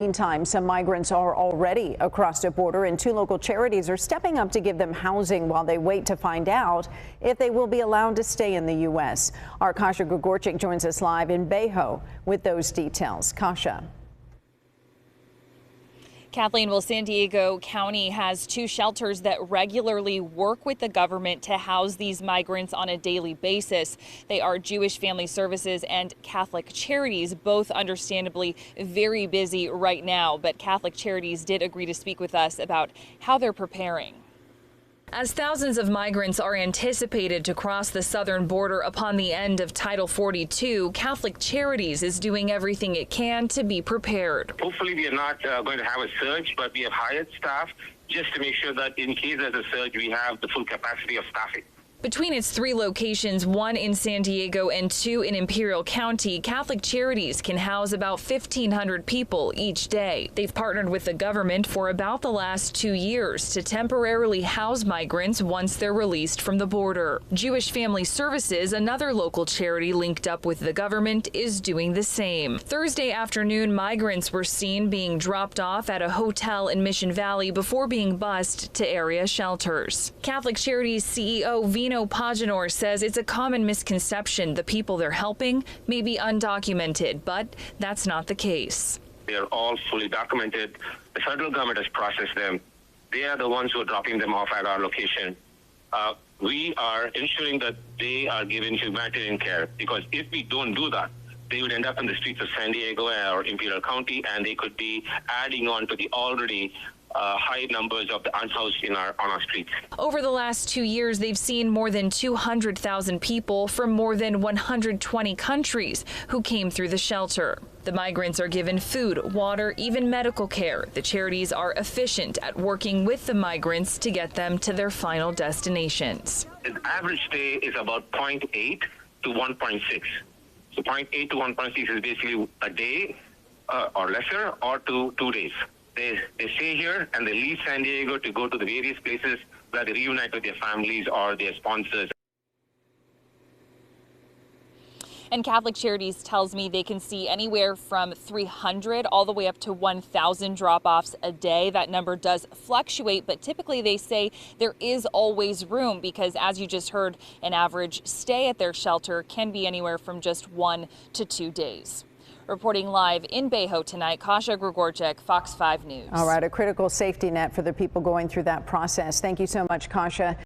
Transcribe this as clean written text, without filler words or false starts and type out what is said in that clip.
Meantime, some migrants are already across the border, and two local charities are stepping up to give them housing while they wait to find out if they will be allowed to stay in the U.S. Our Kasha Grigorchik joins us live in Bejo with those details. Kasha. Kathleen, well, San Diego County has two shelters that regularly work with the government to house these migrants on a daily basis. They are Jewish Family Services and Catholic Charities, both understandably very busy right now. But Catholic Charities did agree to speak with us about how they're preparing. As thousands of migrants are anticipated to cross the southern border upon the end of Title 42, Catholic Charities is doing everything it can to be prepared. Hopefully we are not going to have a surge, but we have hired staff just to make sure that in case there's a surge, we have the full capacity of staffing. Between its three locations, one in San Diego and two in Imperial County, Catholic Charities can house about 1,500 people each day. They've partnered with the government for about the last 2 years to temporarily house migrants once they're released from the border. Jewish Family Services, another local charity linked up with the government, is doing the same. Thursday afternoon, migrants were seen being dropped off at a hotel in Mission Valley before being bused to area shelters. Catholic Charities CEO Vino Paginor says it's a common misconception the people they're helping may be undocumented, but that's not the case. They are all fully documented. The federal government has processed them. They are the ones who are dropping them off at our location. We are ensuring that they are given humanitarian care, because if we don't do that, they would end up in the streets of San Diego or Imperial County, and they could be adding on to the already high numbers of the unhoused on our streets. Over the last 2 years, they've seen more than 200,000 people from more than 120 countries who came through the shelter. The migrants are given food, water, even medical care. The charities are efficient at working with the migrants to get them to their final destinations. The average stay is about 0.8 to 1.6. So 0.8 to 1.6 is basically a day or lesser, or 2 days. They stay here and they leave San Diego to go to the various places where they reunite with their families or their sponsors. And Catholic Charities tells me they can see anywhere from 300 all the way up to 1,000 drop-offs a day. That number does fluctuate, but typically they say there is always room because, as you just heard, an average stay at their shelter can be anywhere from just 1 to 2 days. Reporting live in Bejo tonight, Kasha Grigorchik, Fox 5 News. All right, a critical safety net for the people going through that process. Thank you so much, Kasha.